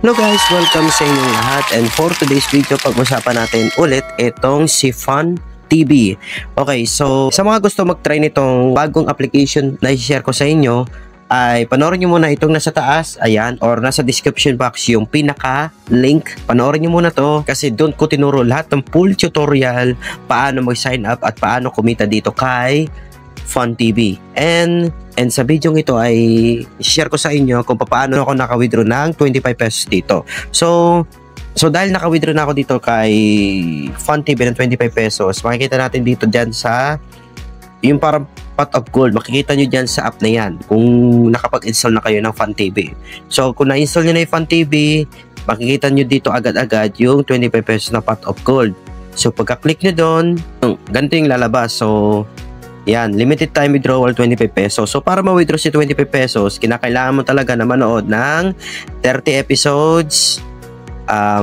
Hello guys, welcome sa inyong lahat, and for today's video pag-usapan natin ulit itong si Fun TV. Okay, so sa mga gusto mag-try nitong bagong application na i-share ko sa inyo, ay panoorin nyo muna itong nasa taas, ayan, or nasa description box yung pinaka-link. Panoorin nyo muna to kasi doon ko tinuro lahat ng full tutorial, paano mag-sign up at paano kumita dito kay Fun TV. And sa video ito ay share ko sa inyo kung paano ako naka-withdraw ng 25 pesos dito. So dahil naka-withdraw na ako dito kay Fun TV ng 25 pesos, makikita natin dito dyan sa yung parang pot of gold. Makikita nyo dyan sa app na yan kung nakapag-install na kayo ng Fun TV. So kung na-install nyo na yung Fun TV, makikita nyo dito agad-agad yung 25 pesos na pot of gold. So pagka-click nyo doon, ganito yung lalabas. So yan, limited time withdrawal 25 pesos. So para ma-withdraw si 25 pesos, kinakailangan mo talaga na manood ng 30 episodes,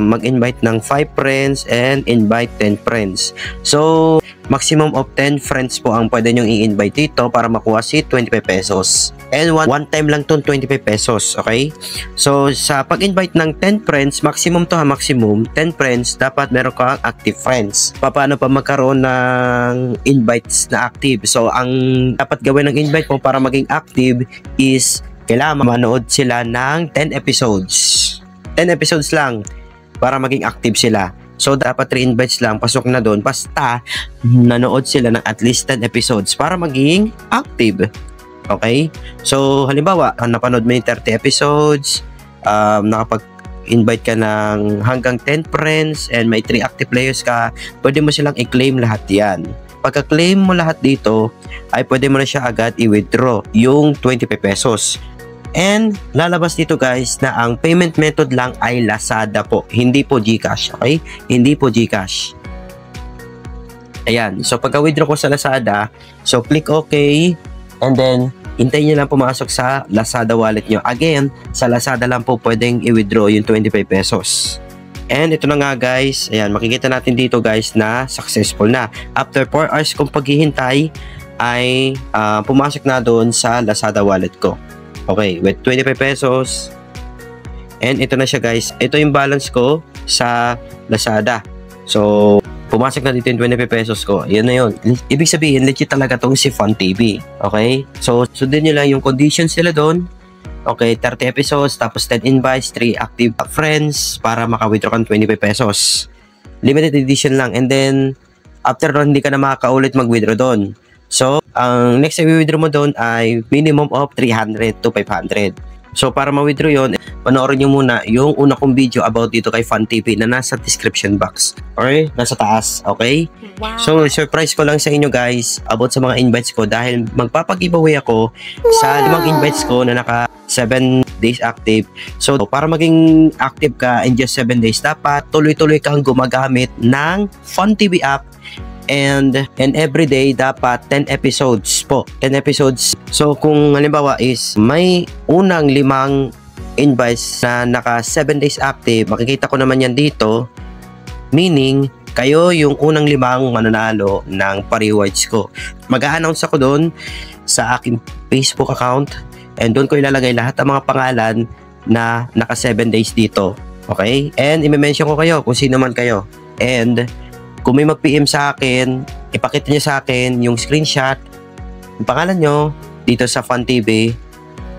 mag-invite ng 5 friends, and invite 10 friends. So maximum of 10 friends po ang pwede nyong i-invite dito para makuha si 25 pesos. And one time lang tong 25 pesos, okay? So sa pag-invite ng 10 friends, maximum to ha, maximum 10 friends, dapat meron kang active friends. Paano pa magkaroon ng invites na active? So ang dapat gawin ng invite mo para maging active is kailangan manood sila ng 10 episodes. 10 episodes lang para maging active sila. So dapat 3 invites lang, pasok na doon basta nanood sila ng at least 10 episodes para maging active. Okay? So halimbawa, napanood mo yung 30 episodes, nakapag-invite ka ng hanggang 10 friends, and may 3 active players ka, pwede mo silang i-claim lahat yan. Pagka-claim mo lahat dito, ay pwede mo na siya agad i-withdraw yung 25 pesos. And lalabas dito guys na ang payment method lang ay Lazada po, hindi po GCash, okay? Hindi po GCash. Ayan, so pagka-withdraw ko sa Lazada, so click OK, and then hintayin nyo lang pumasok sa Lazada wallet nyo. Again, sa Lazada lang po pwedeng i-withdraw yung 25 pesos. And ito na nga guys, ayan, makikita natin dito guys na successful na. After 4 hours kong paghihintay, ay pumasok na doon sa Lazada wallet ko. Okay, with 25 pesos. And ito na siya guys. Ito yung balance ko sa Lazada. So pumasok na dito yung 25 pesos ko. Yan na yun. Ibig sabihin, legit talaga tong si Fun TV. Okay? So sundin nyo lang yung conditions nila doon. Okay, 30 episodes, tapos 10 invites, 3 active friends para maka-withdraw kang 25 pesos. Limited edition lang. And then after nun, hindi ka na makakaulit mag-withdraw doon. So, ang next na i-withdraw mo doon ay minimum of 300 to 500. So, para ma-withdraw yun, panoorin nyo muna yung una kong video about dito kay Fun TV na nasa description box. Or nasa taas, okay? Wow. So, surprise ko lang sa inyo guys about sa mga invites ko dahil magpapag-giveaway ako sa 5 invites ko na naka 7 days active. So, para maging active ka in just 7 days, dapat tuloy-tuloy kang gumagamit ng Fun TV app. And every day dapat 10 episodes po. 10 episodes. So kung halimbawa is may unang 5 invites na naka 7 days active, makikita ko naman yan dito. Meaning, kayo yung unang 5 mananalo ng pa-rewards ko. Mag-a-announce ako doon sa aking Facebook account. And doon ko ilalagay lahat ng mga pangalan na naka 7 days dito. Okay? And i-mention ko kayo kung sino man kayo. And kung may mag-PM sa akin, ipakita nyo sa akin yung screenshot, yung pangalan nyo dito sa Fun TV,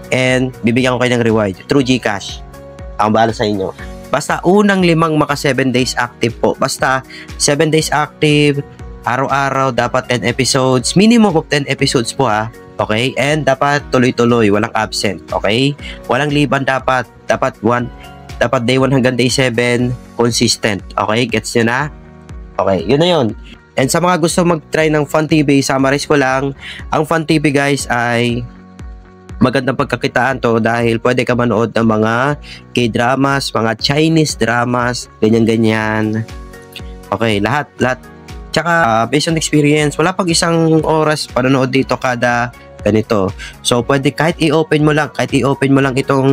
and bibigyan ko kayo ng reward through GCash. Ang bahala sa inyo. Basta unang 5 maka 7 days active po. Basta 7 days active, araw-araw, dapat 10 episodes. Minimum of 10 episodes po ha. Okay? And dapat tuloy-tuloy, walang absent. Okay? Walang liban dapat. Dapat day 1 hanggang day 7, consistent. Okay? Gets nyo na? Okay, yun na yun. And sa mga gusto mag-try ng Fun TV, summarize ko lang, ang Fun TV guys ay magandang pagkakitaan to dahil pwede ka manood ng mga K-dramas, mga Chinese dramas, ganyan-ganyan. Okay, lahat. Tsaka, based on experience, wala pag 1 oras panonood dito kada ganito. So, pwede kahit i-open mo lang itong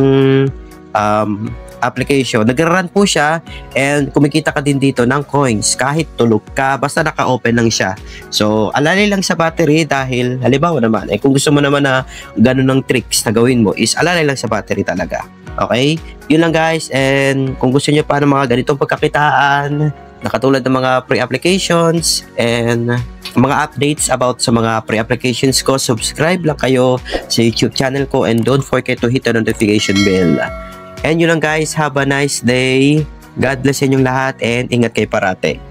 application, nag-run po siya and kumikita ka din dito ng coins kahit tulog ka, basta naka-open lang siya. So, alalay lang sa battery dahil halimbawa naman, kung gusto mo naman na ganun ng tricks na gawin mo is alalay lang sa battery talaga. Okay? Yun lang guys, and kung gusto niyo pa ng mga ganitong pagkakitaan, nakatulad ng mga pre-applications and mga updates about sa mga pre-applications ko, subscribe lang kayo sa YouTube channel ko and don't forget to hit the notification bell. And yun lang guys, have a nice day. God bless inyong lahat and ingat kayo parate.